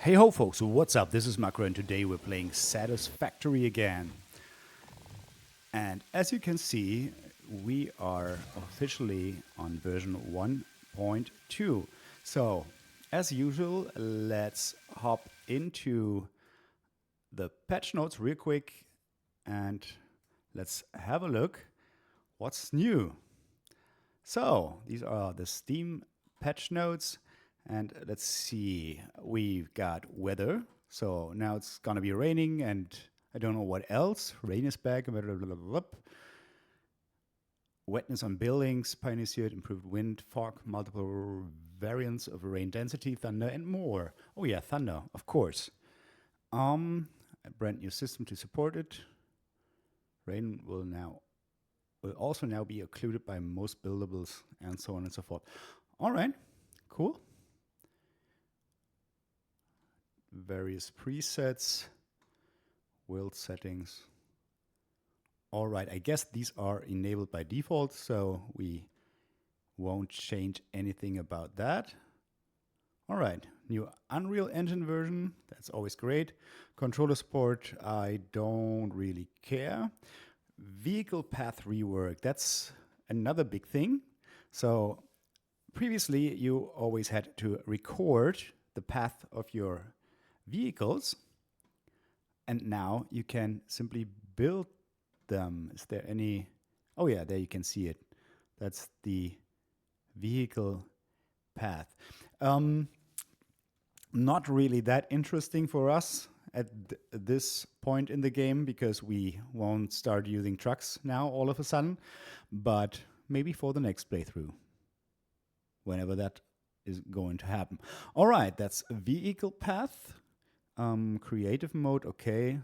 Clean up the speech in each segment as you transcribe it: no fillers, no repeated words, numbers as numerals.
Hey ho folks, what's up? This is Macro and today we're playing Satisfactory again. And as you can see, we are officially on version 1.2. So, as usual, let's hop into the patch notes real quick and let's have a look what's new. So, these are the Steam patch notes. And let's see, we've got weather. So now it's gonna be raining and I don't know what else. Rain is back. Blah, blah, blah, blah. Wetness on buildings, pioneered, improved wind, fog, multiple variants of rain density, thunder, and more. Oh yeah, thunder, of course. A brand new system to support it. Rain will also now be occluded by most buildables and so on and so forth. All right, cool. Various presets, world settings. All right, I guess these are enabled by default, so we won't change anything about that. All right, new Unreal Engine version, that's always great. Controller support, I don't really care. Vehicle path rework, that's another big thing. So previously you always had to record the path of your vehicles, and now you can simply build them. Is there any? Oh yeah, there you can see it. That's the vehicle path. Not really that interesting for us at this point in the game because we won't start using trucks now all of a sudden, but maybe for the next playthrough, whenever that is going to happen. All right, that's vehicle path. Creative mode, okay.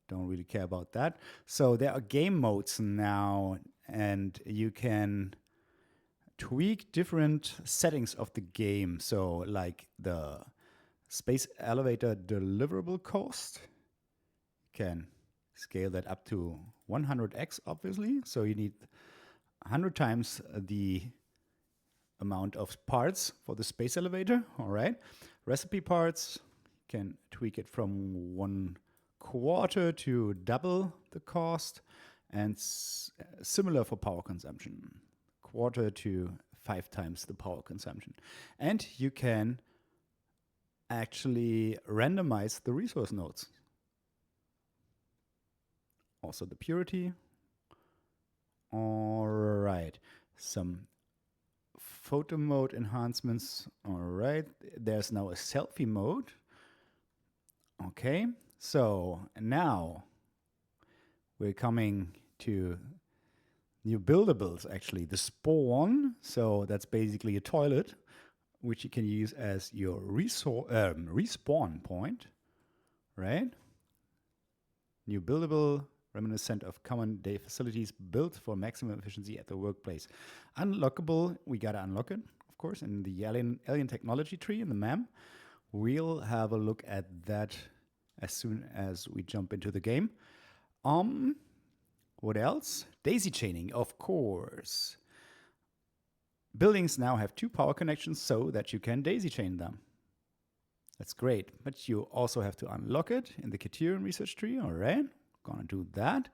Don't really care about that. So there are game modes now, and you can tweak different settings of the game. So like the space elevator deliverable cost, you can scale that up to 100x, obviously. So you need 100 times the amount of parts for the space elevator. All right. Recipe parts, can tweak it from 1/4 to double the cost, and similar for power consumption, 1/4 to 5 times the power consumption. And you can actually randomize the resource nodes. Also the purity. All right, some photo mode enhancements. All right, there's now a selfie mode. Okay, so now we're coming to new buildables, actually. The spawn, so that's basically a toilet, which you can use as your respawn point, right? New buildable, reminiscent of common day facilities built for maximum efficiency at the workplace. Unlockable, we gotta unlock it, of course, in the alien technology tree in the MAM. We'll have a look at that as soon as we jump into the game. What else? Daisy chaining, of course. Buildings now have 2 power connections so that you can daisy chain them. That's great, but you also have to unlock it in the Criterion research tree. All right, gonna do that.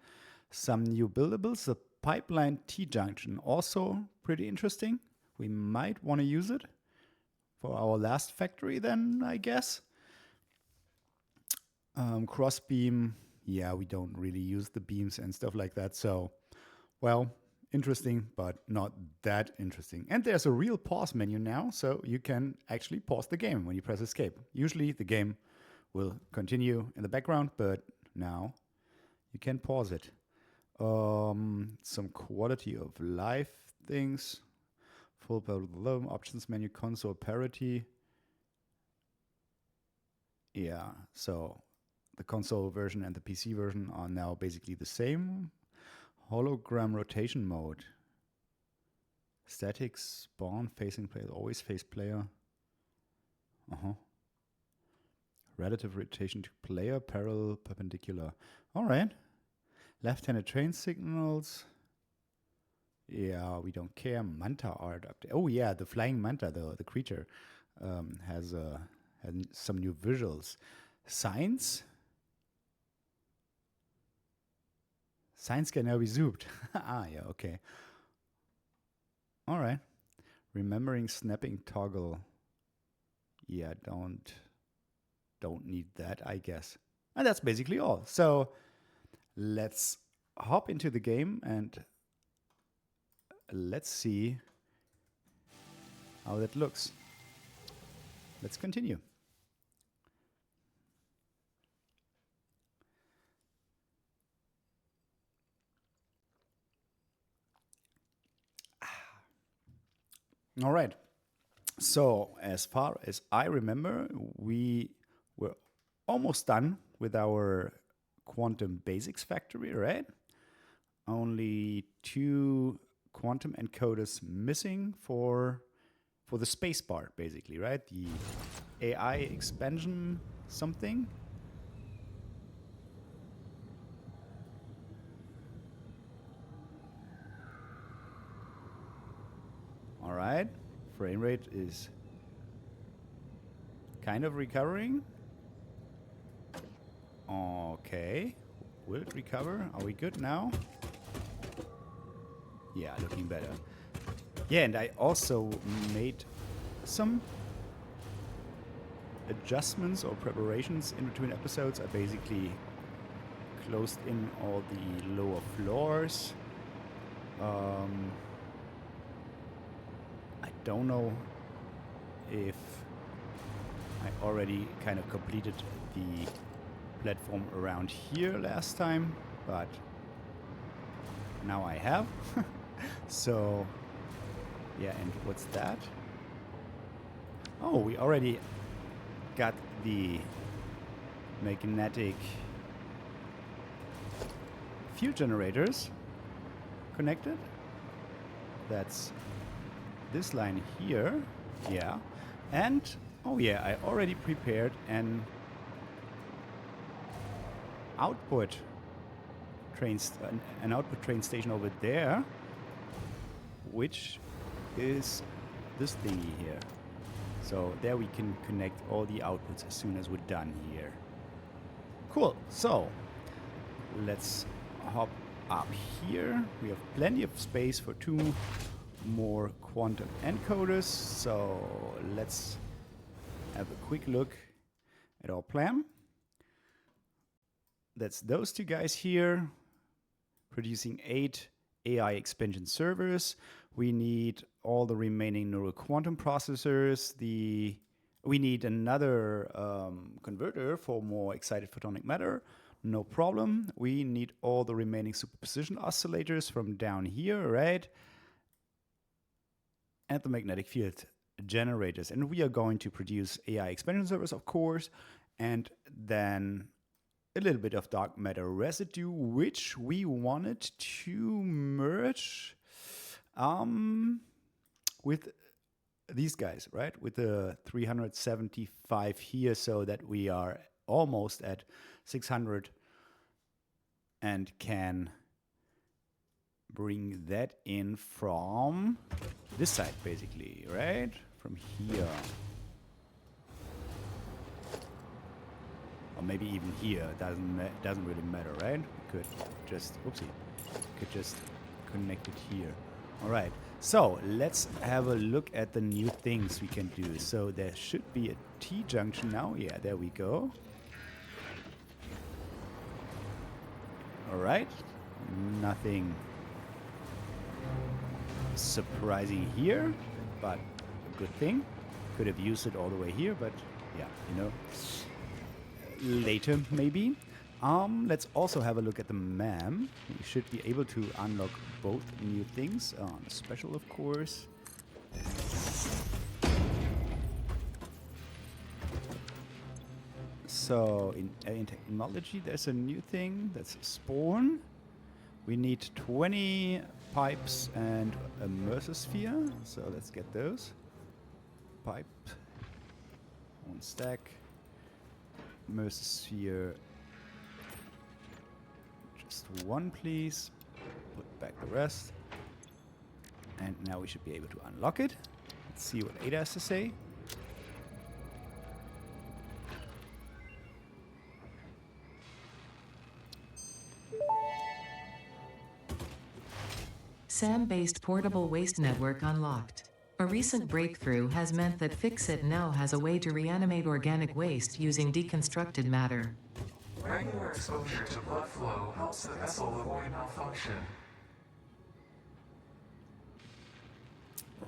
Some new buildables, the pipeline T-junction, also pretty interesting. We might want to use it for our last factory then, I guess. Crossbeam, yeah, we don't really use the beams and stuff like that. So, well, interesting, but not that interesting. And there's a real pause menu now, so you can actually pause the game when you press escape. Usually the game will continue in the background, but now you can pause it. Some quality of life things. Full options menu, console parity. Yeah, so the console version and the PC version are now basically the same. Hologram rotation mode. Static, spawn, facing player, always face player. Relative rotation to player, parallel, perpendicular. All right. Left-handed train signals. Yeah, we don't care. Manta art update. Oh yeah, the flying manta, the creature, has a and some new visuals. Science? Science can now be zoomed. Ah, yeah, okay. All right. Remembering snapping toggle. Yeah, don't need that, I guess. And that's basically all. So let's hop into the game and let's see how that looks. Let's continue. All right. So as far as I remember, we were almost done with our quantum basics factory, right? Only 2 quantum encoders missing for the space bar, basically, right? The AI expansion something. All right, frame rate is kind of recovering. Okay, will it recover? Are we good now? Yeah, looking better. Yeah, and I also made some adjustments or preparations in between episodes. I basically closed in all the lower floors. I don't know if I already kind of completed the platform around here last time, but now I have. So, yeah, and what's that? Oh, we already got the magnetic field generators connected. That's this line here. Yeah. And, oh yeah, I already prepared an output train station over there, which is this thingy here. So there we can connect all the outputs as soon as we're done here. Cool. So let's hop up here. We have plenty of space for 2 more quantum encoders. So let's have a quick look at our plan. That's those 2 guys here, producing 8 AI expansion servers. We need all the remaining neural quantum processors. We need another converter for more excited photonic matter. No problem. We need all the remaining superposition oscillators from down here, right? And the magnetic field generators. And we are going to produce AI expansion servers, of course, and then a little bit of dark matter residue, which we wanted to merge with these guys, right? With the 375 here, so that we are almost at 600 and can bring that in from this side, basically, right? From here. Or maybe even here, doesn't really matter, right? We could just, could just connect it here. All right, so let's have a look at the new things we can do. So there should be a T-junction now. Yeah, there we go. All right, nothing surprising here, but a good thing. Could have used it all the way here, but yeah, you know, later maybe. Let's also have a look at the MAM. We should be able to unlock both new things. Special, of course. So in technology, there's a new thing. That's spawn. We need 20 pipes and a mesosphere. So let's get those. Pipe. 1 stack. Mesosphere. Just 1, please. Put back the rest. And now we should be able to unlock it. Let's see what Ada has to say. SAM-based portable waste network unlocked. A recent breakthrough has meant that FICSIT now has a way to reanimate organic waste using deconstructed matter. Regular exposure to blood flow helps the vessel avoid malfunction.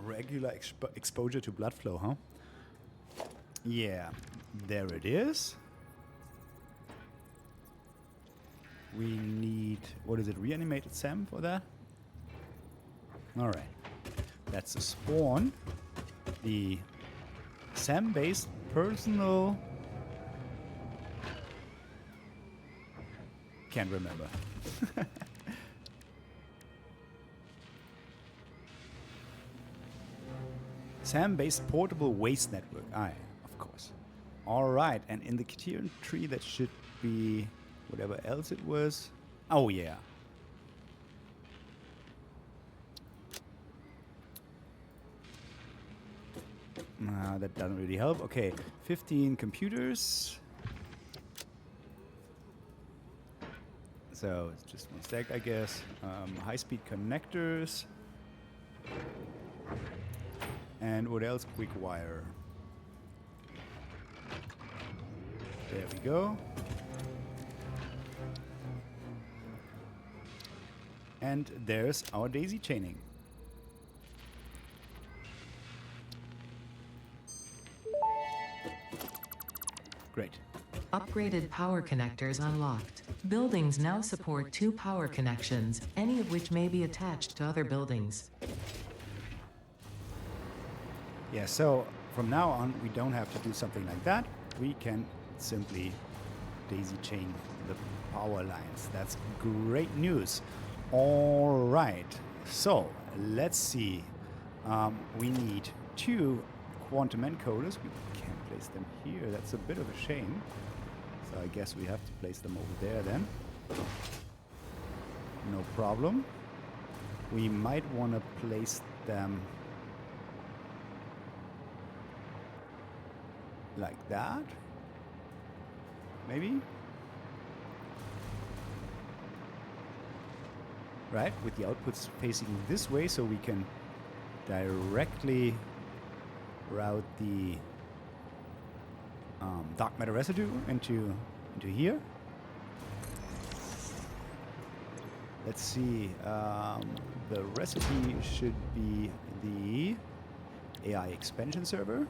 Regular exposure to blood flow, huh? Yeah, there it is. We need, what is it, reanimated SAM for that? Alright. That's the spawn. The SAM-based personal... Can't remember. SAM-based portable waste network. Aye, of course. Alright, and in the criterion tree that should be whatever else it was. Oh yeah. That doesn't really help. Okay, 15 computers. So it's just one stack, I guess. High-speed connectors. And what else? Quick wire. There we go. And there's our daisy chaining. Great. Upgraded power connectors unlocked. Buildings now support 2 power connections, any of which may be attached to other buildings. Yeah, so from now on, we don't have to do something like that. We can simply daisy chain the power lines. That's great news. All right, so let's see. We need 2 quantum encoders. We can't place them here. That's a bit of a shame. So I guess we have to place them over there then. No problem. We might want to place them like that. Maybe? Right, with the outputs facing this way so we can directly route the dark matter residue into here. Let's see. The recipe should be the AI expansion server.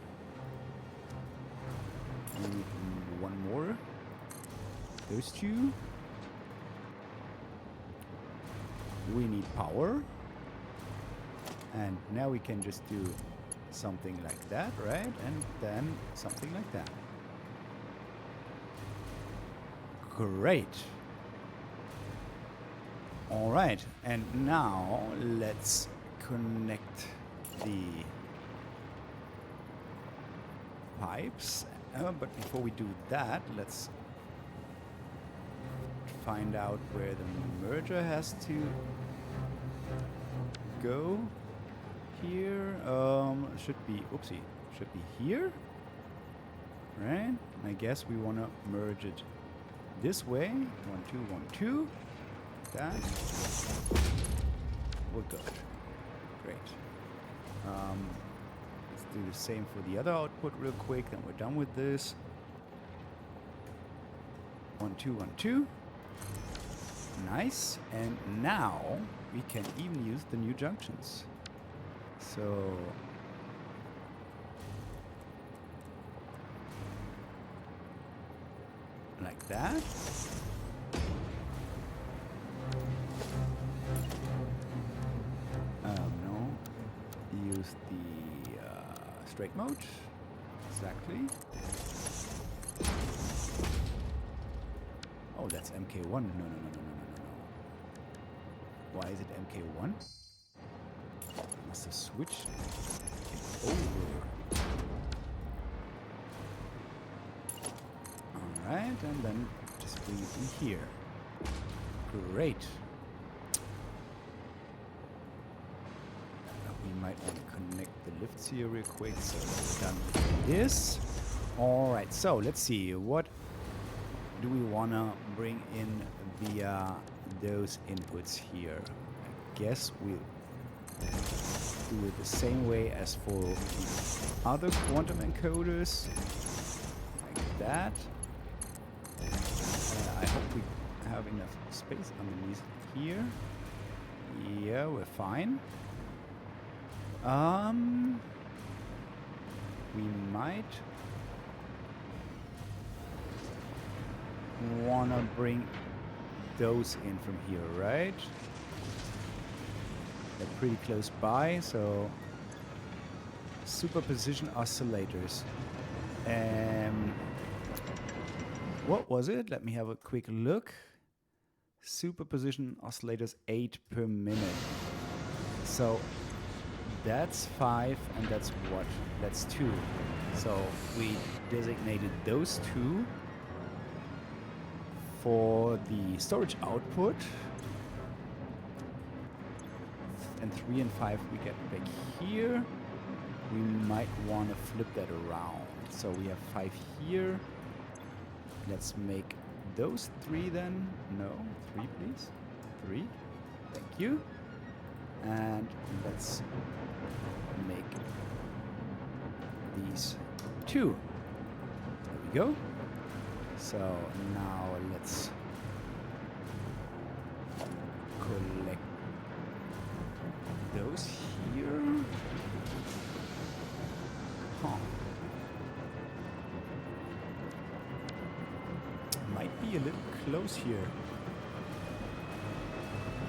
We need one more. Those 2. We need power. And now we can just do something like that, right? And then something like that. Great. All right, and now let's connect the pipes. But before we do that, let's find out where the merger has to go. Here, should be here, right? I guess we want to merge it this way. 1, 2, 1, 2. That. We're good. Great. Let's do the same for the other output real quick, then we're done with this. 1, 2, 1, 2. Nice. And now we can even use the new junctions. So like that. No. Use the straight mode. Exactly. Oh, that's MK1. No. Why is it MK1? Must have switched over. Alright, and then just bring it in here. Great. We might want to connect the lifts here real quick, so we're done with this. Alright, so let's see. What do we want to bring in via those inputs here? I guess we'll do it the same way as for the other quantum encoders, like that. I hope we have enough space underneath here. Yeah, we're fine. We might wanna bring those in from here, right? They're pretty close by, so superposition oscillators. What was it? Let me have a quick look. Superposition oscillators 8 per minute. So that's 5 and that's what? That's 2. So we designated those 2 for the storage output. And 3 and 5 we get back here. We might want to flip that around. So we have 5 here. Let's make those 3 then. No, 3 please. 3. Thank you. And let's make these 2. There we go. So now let's collect those here. Huh. Might be a little close here.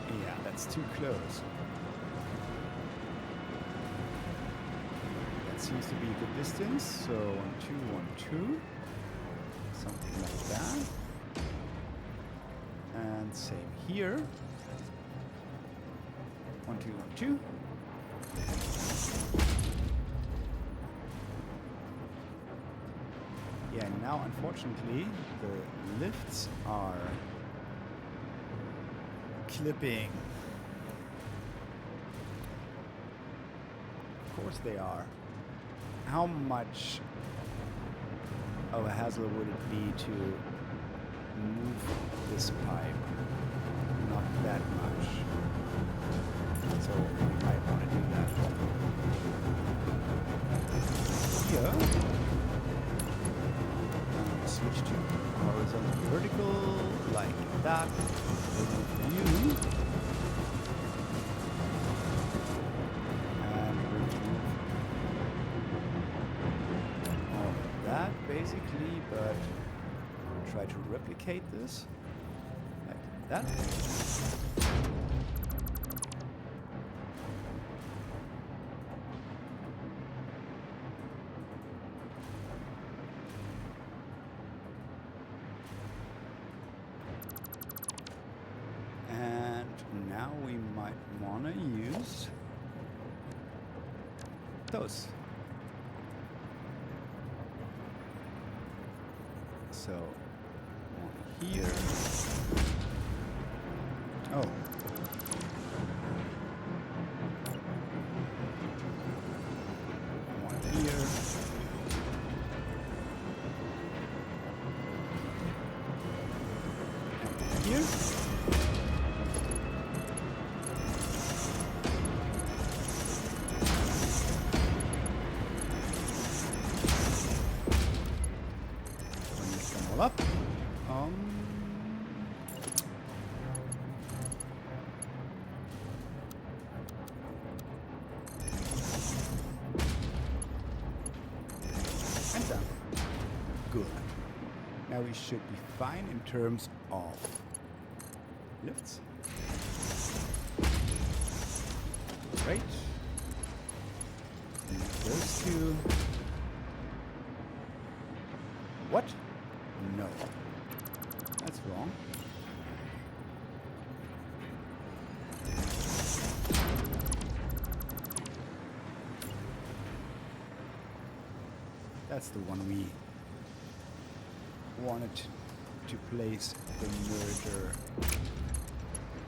Yeah, that's too close. That seems to be a good distance. So 1, 2, 1, 2. Something like that. And same here. 1, 2, 1, 2. Yeah, now unfortunately the lifts are clipping. Of course they are. How much of a hassle would it be to move this pipe? Not that much. So we might want to do that. Here, switch to horizontal vertical, like that. Remove view. And remove all of that basically, but try to replicate this like that. Now we might want to use those. So one here. Oh. One here. And here. Up. And done. Good. Now we should be fine in terms of lifts. Great. And those two. What? No. That's wrong. That's the one we wanted to place the merger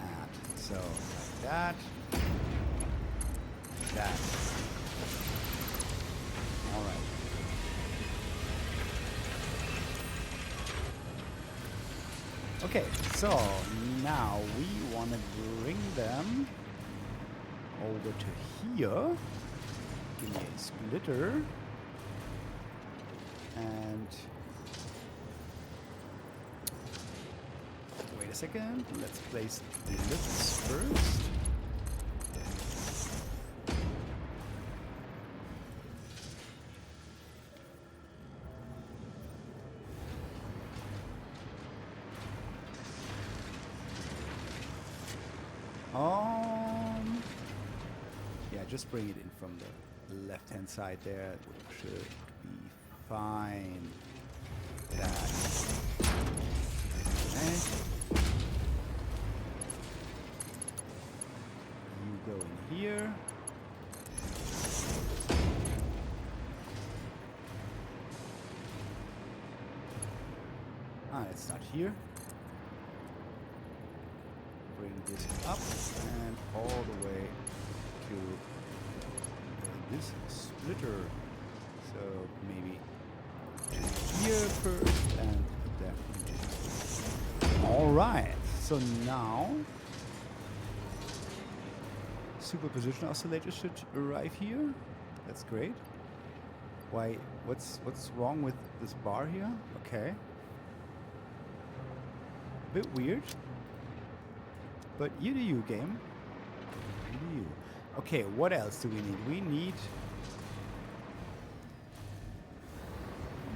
at. So, like that. That. All right. Okay, so now we want to bring them over to here. Give me a splitter. And wait a second. Let's place the lifts first. Yeah, just bring it in from the left-hand side there. It should be fine. That. Okay. You go in here. Ah, it's not here. Bring this up and all the way to this splitter. So maybe to here first and then. Alright, so now superposition oscillator should arrive here. That's great. Why, what's wrong with this bar here? Okay. Bit weird. But you do you, game. You do you. Okay, what else do we need? We need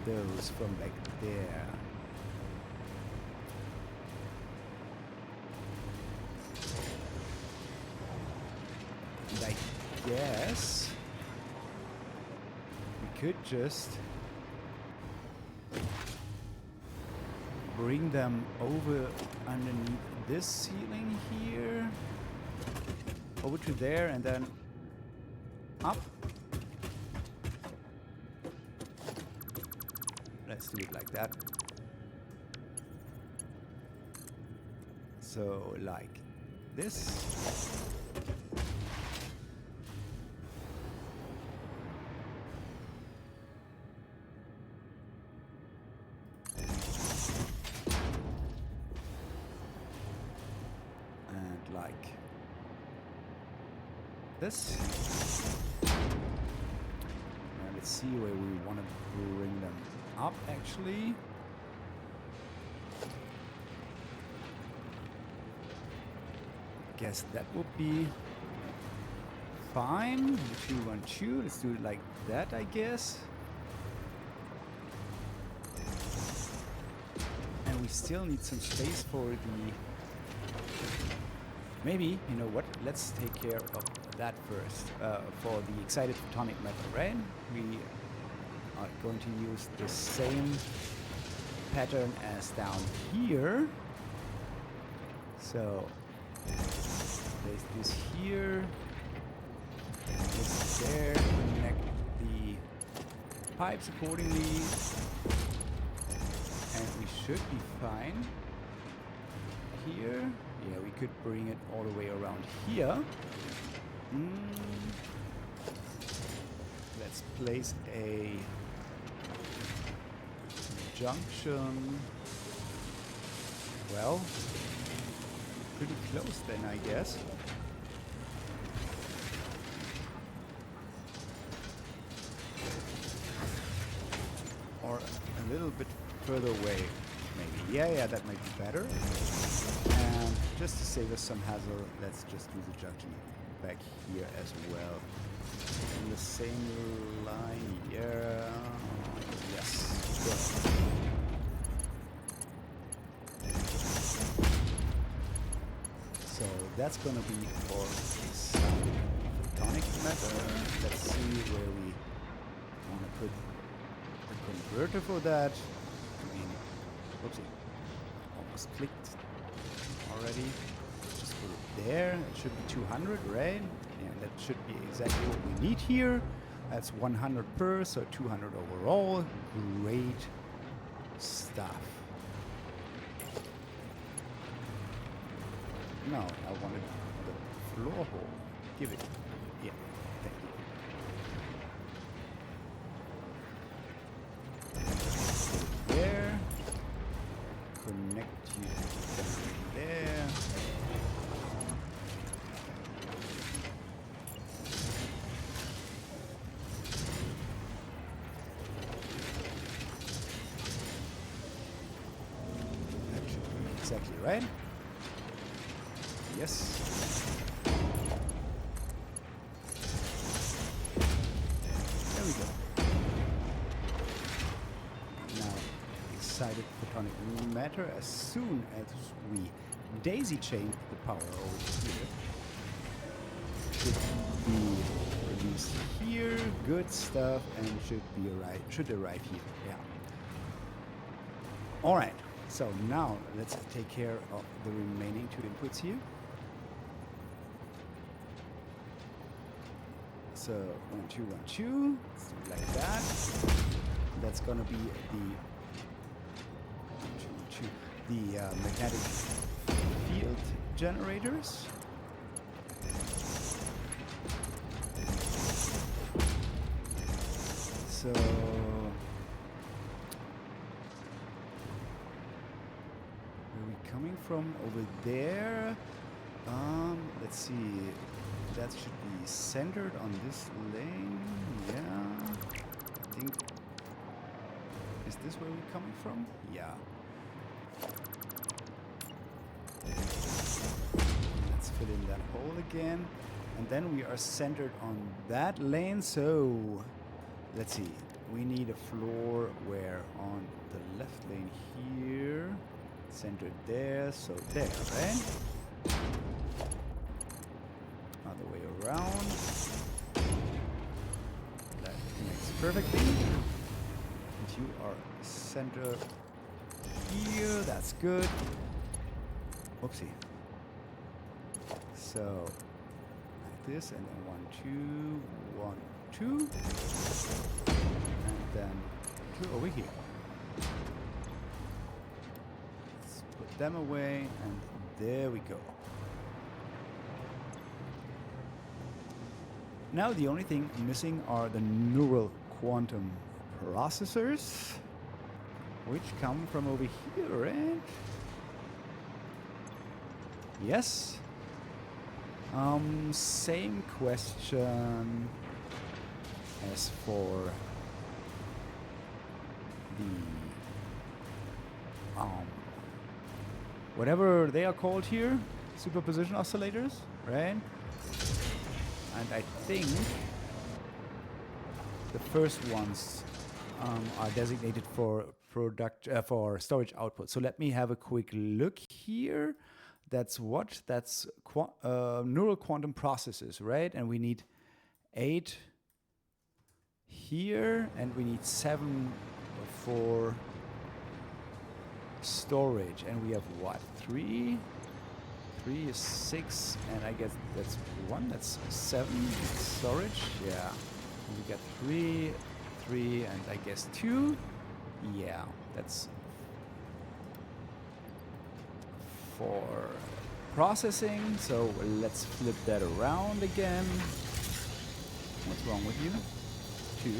those from back there. And I guess we could just bring them over underneath this ceiling here, over to there, and then up. Let's do it like that. So, like this. Like this. Now let's see where we want to bring them up actually. Guess that would be fine. 2, 1, 2. Let's do it like that, I guess. And we still need some space for the. Maybe, you know what, let's take care of that first. For the excited photonic method, right? We are going to use the same pattern as down here. So, place this here, this there, connect the pipes accordingly, and we should be fine here. Yeah, we could bring it all the way around here. Let's place a junction. Well, pretty close then, I guess. Or a little bit further away, maybe. Yeah, that might be better. And just to save us some hassle, let's just do the junction back here as well. In the same line, yeah. Yes, good. So that's gonna be for this photonic method. Let's see where we want to put the converter for that. I mean, whoopsie, almost clicked already. Just put it there. It should be 200, right? Yeah, that should be exactly what we need here. That's 100 per, so 200 overall. Great stuff. No, I wanted the floor hole. Give it. Yeah, thank you. There. Connect you down there. exactly, right? Yes. There we go. Now, excited photonic matter, as soon as we daisy chain the power over here, should be released here, good stuff, and should arrive here. Yeah. All right. So now let's take care of the remaining 2 inputs here. So 1, 2, 1, 2. Let's do it like that. That's gonna be the 1, 2, 1, 2. The magnetic field generators. So coming from over there, let's see, that should be centered on this lane. Yeah, I think, is this where we're coming from? Yeah. Let's fill in that hole again, and then we are centered on that lane. So let's see, we need a floor where on the left lane here, centered there, so there, right? Other way around. That connects perfectly. And you are centered here, that's good. Oopsie. So, like this, and then 1, 2, 1, 2. And then 2 over here. Them away, and there we go. Now the only thing missing are the neural quantum processors, which come from over here, right? Yes. Same question as for the whatever they are called here, superposition oscillators, right? And I think the first ones are designated for for storage output. So let me have a quick look here. That's what? That's neural quantum processes, right? And we need 8 here, and we need 7 for storage, and we have what, 3 is 6, and I guess that's 1, that's 7 storage. Yeah, and we got 3, and I guess 2. Yeah, that's 4 processing. So let's flip that around again. What's wrong with you? 2.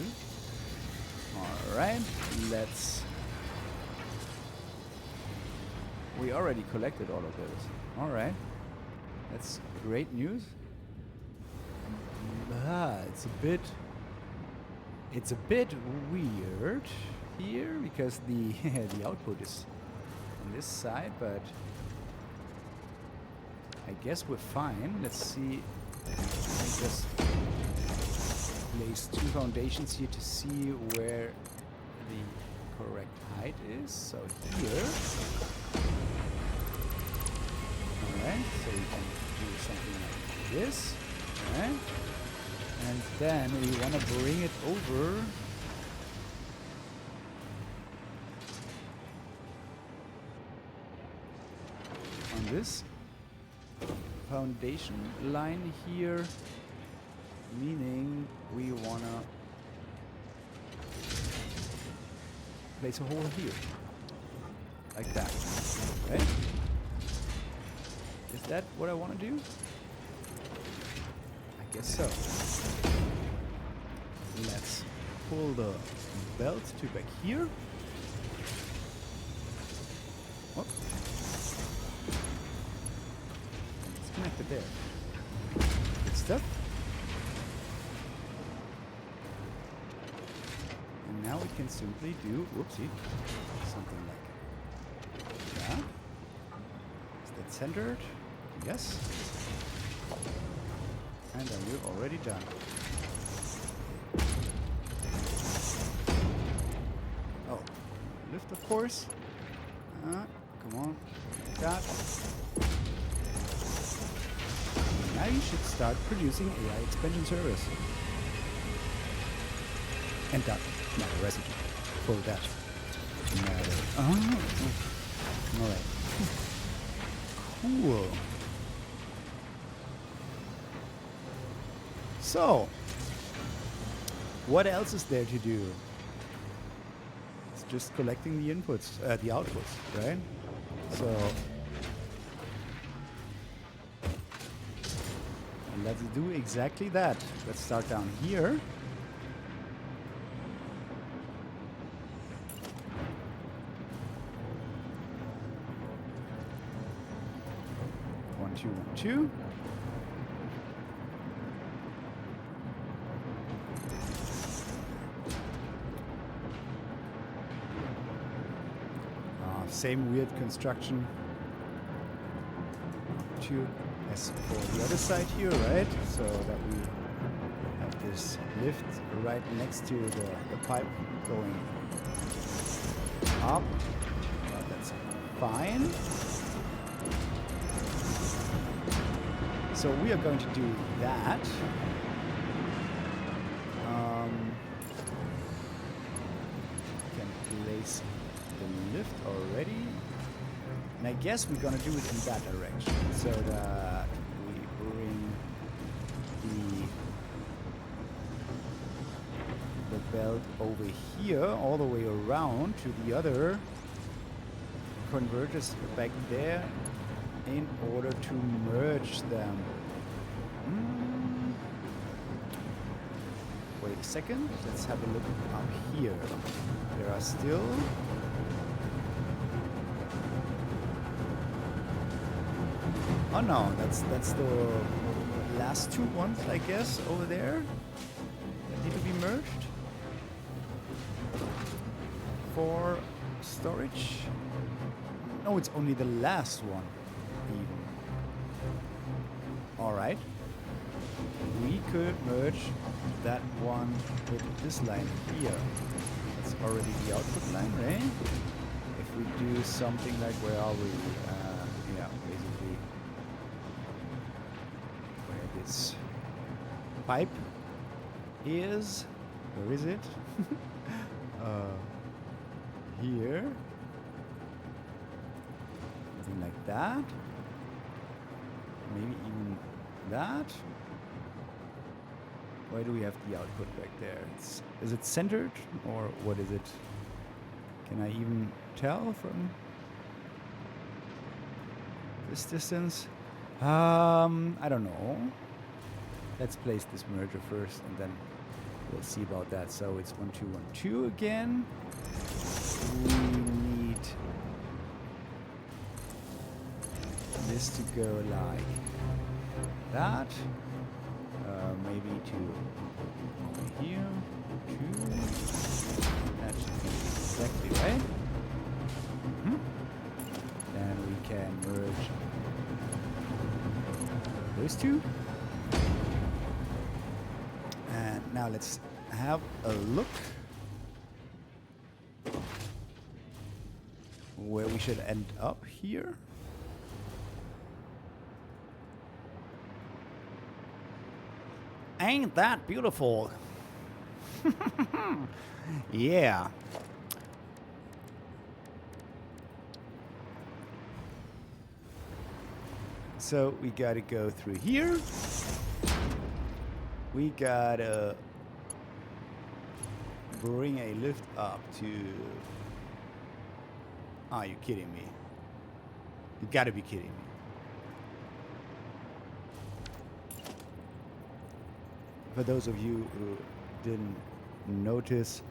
All right, let's. We already collected all of those. All right, that's great news. It's a bit weird here because the the output is on this side, but I guess we're fine. Let's see. I just place 2 foundations here to see where the correct height is. So here. Alright, so we can do something like this. Alright. And then we want to bring it over on this foundation line here, meaning we want to place a hole here, like that, right? Is that what I want to do? I guess so. Let's pull the belt to back here. Whoop. It's connected there. Good stuff. And now we can simply do, whoopsie, something like that. it centered? Yes. And then we're already done. Oh, lift of course. Come on, like that. Now you should start producing AI expansion servers. And that matter recipe for that matter. Alright. Cool. So, what else is there to do? It's just collecting the inputs, the outputs, right? So, and let's do exactly that. Let's start down here. 1, 2, 1, 2. Same weird construction. 2 as for the other side here, right? So that we have this lift right next to the pipe going up. That's fine. So we are going to do that. Can place the lift already. And I guess we're gonna do it in that direction so that we bring the belt over here all the way around to the other converters back there in order to merge them. Wait a second, let's have a look up here. There are still oh no, that's the last 2 ones, I guess, over there that need to be merged for storage. No, it's only the last one even. Alright. We could merge that one with this line here. That's already the output line, right? If we do something like, where are we? Yeah, basically where this pipe is. Where is it? Here. Something like that. Maybe even that. Why do we have the output back there? Is it centered or what is it? Can I even tell from this distance? I don't know. Let's place this merger first and then we'll see about that. So it's 1, 2, 1, 2 again. We need this to go like that. Maybe to over here, 2. That should be exactly right. Then we can merge those 2. And now let's have a look where we should end up here. Ain't that beautiful? Yeah. So we gotta go through here. We gotta bring a lift up to... Are you kidding me? You gotta be kidding me. For those of you who didn't notice,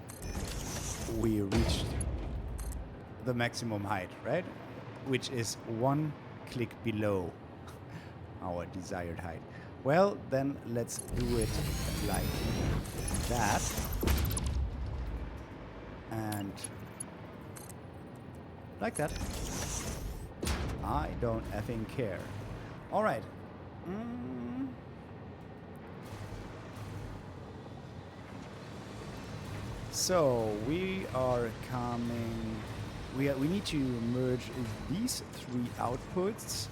we reached the maximum height, right? Which is 1 click below our desired height. Well, then let's do it like that. And like that. I don't effing care. All right. So we are coming. We need to merge these 3 outputs,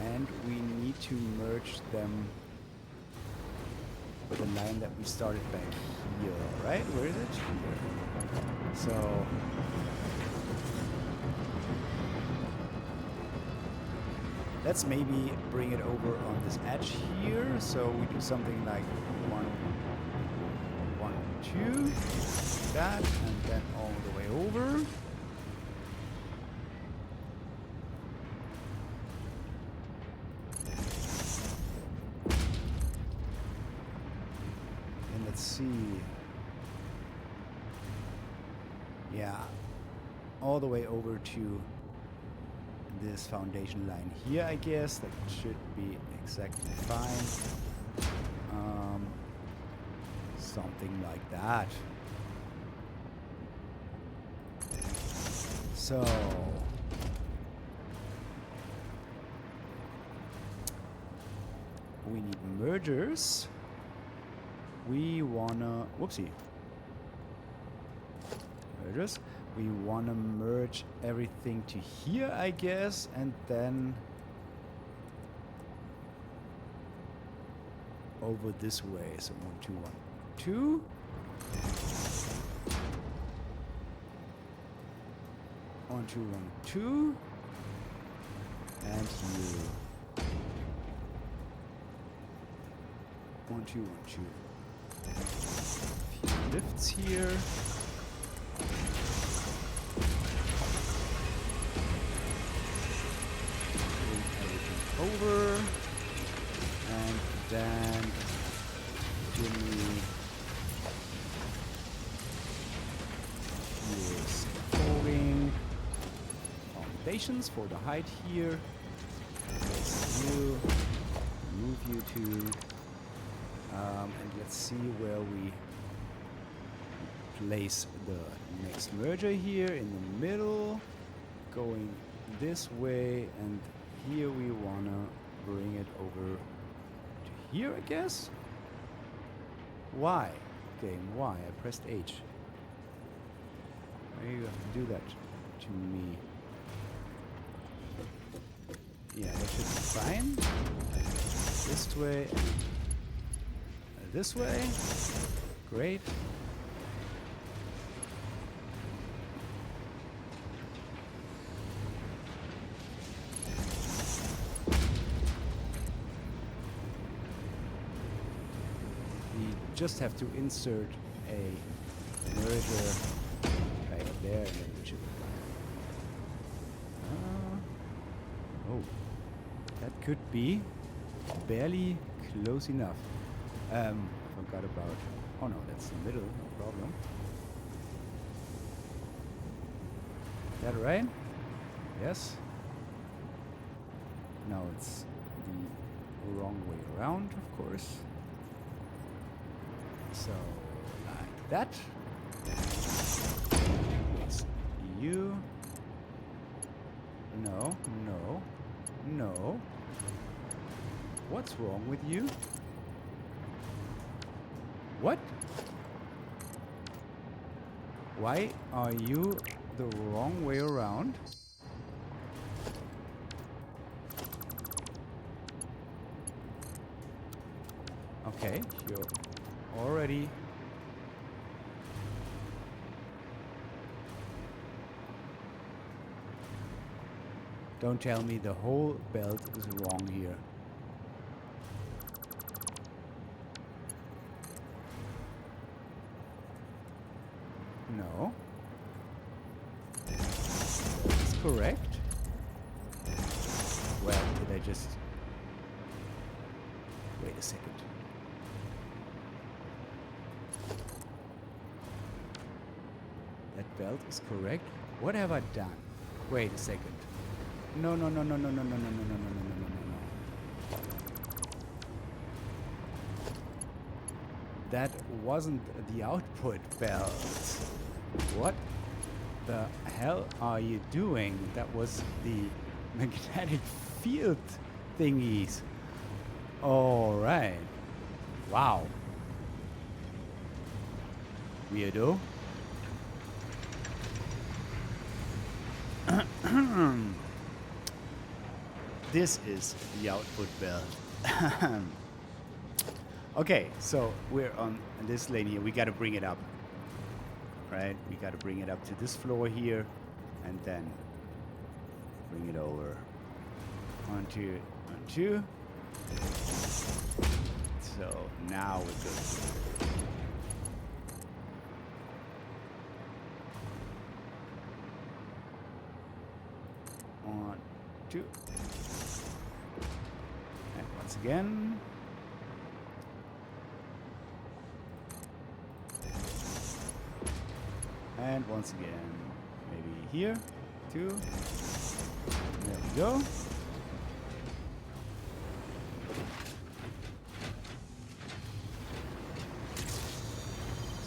and we need to merge them with the line that we started back here. Right? Where is it? Here. So. Let's maybe bring it over on this edge here. So we do something like 1, 1, 2, that, and then all the way over. And let's see. Yeah, all the way over to this foundation line here, I guess. That should be exactly fine. Something like that. So we need mergers. We wanna, whoopsie. Mergers. We want to merge everything to here, I guess, and then over this way. So 1, 2, 1, 2. 1, 2, 1, 2. And here. 1, 2, 1, 2. A few lifts here. Over, and then give me your scaffolding foundations for the height here. Place you, move you to, and let's see where we place the next merger here in the middle, going this way, and here we wanna bring it over to here, I guess? Why? Game, why? I pressed H. Why do you have to do that to me? Yeah, that should be fine. This way. This way. Great. Just have to insert a merger right there, and then it should be fine. Oh, that could be barely close enough. Forgot about. Oh no, that's the middle, no problem. Is that right? Yes. No, it's the wrong way around, of course. So, like that. It's you. No, no, no. What's wrong with you? What? Why are you the wrong way around? Okay, you're already don't tell me the whole belt is wrong here. No. That's correct. Well, did I just wait a second? That belt is correct. What have I done? Wait a second. No, no, no, no, no, no, no, no, no, no, no, no, no, no, no. That wasn't the output belt. What the hell are you doing? That was the magnetic field thingies. All right. Wow. Weirdo. This is the output belt. Okay, so we're on this lane here. We got to bring it up, right? We got to bring it up to this floor here, and then bring it over onto. So now we're good. 1, 2. And once again. And once again. Maybe here. 2. There we go.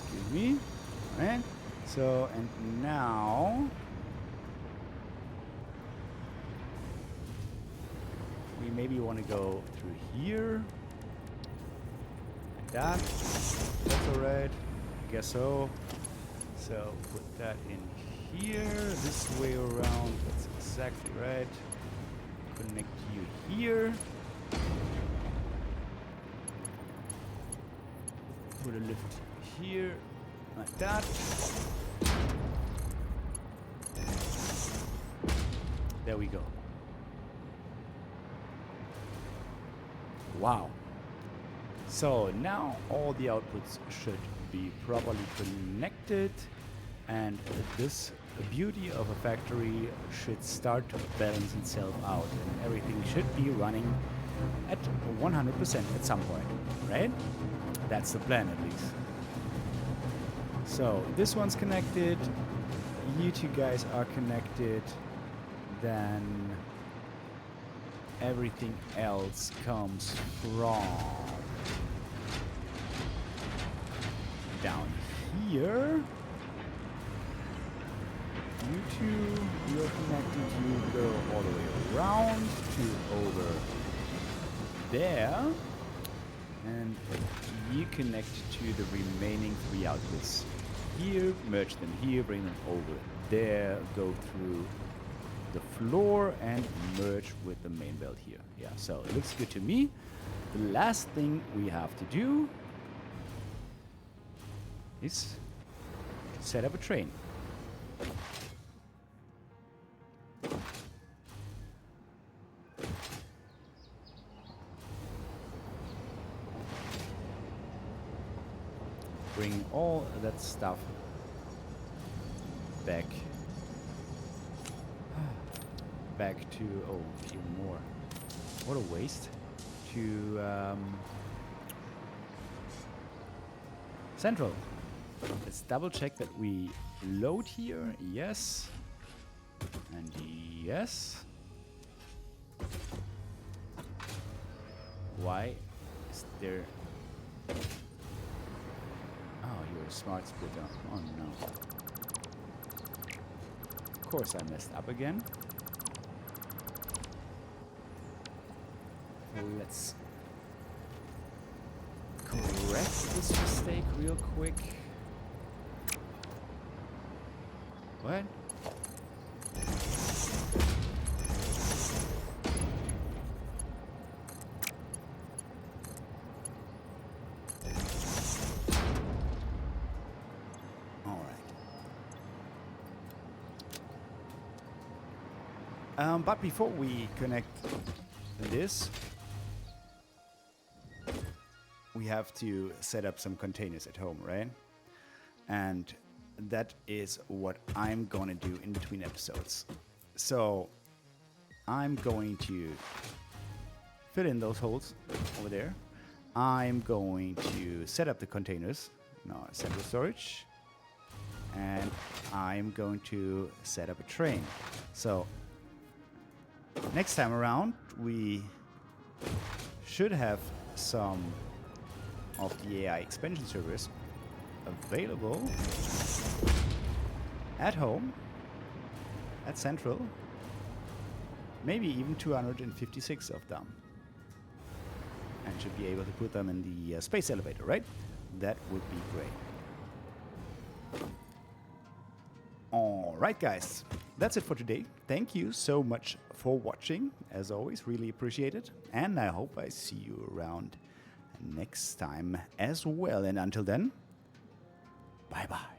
Excuse me. Alright. So, and now we maybe want to go through here. Like that. That's alright. I guess so. So put that in here. This way around. That's exactly right. Connect you here. Put a lift here. Like that. There we go. Wow. So now all the outputs should be properly connected, and this beauty of a factory should start to balance itself out, and everything should be running at 100% at some point, right? That's the plan, at least. So this one's connected, you two guys are connected, then everything else comes from down here. You two, you're connected, you go all the way around to over there, and you connect to the remaining 3 outputs here, merge them here, bring them over there, go through the floor and merge with the main belt here. Yeah, so it looks good to me. The last thing we have to do is set up a train. Bring all that stuff back to, oh, even more. What a waste. To Central. Let's double check that we load here. Yes. And yes. Why is there... Oh, you're a smart splitter. Oh no. Of course I messed up again. Let's correct this mistake real quick. What? All right. But before we connect this, we have to set up some containers at home, right? And that is what I'm gonna do in between episodes. So I'm going to fill in those holes over there. I'm going to set up the containers, no, central storage, and I'm going to set up a train. So next time around, we should have some of the AI expansion servers available at home, at Central, maybe even 256 of them. And should be able to put them in the space elevator, right? That would be great. Alright guys, that's it for today. Thank you so much for watching. As always, really appreciate it. And I hope I see you around next time as well. And until then, bye bye.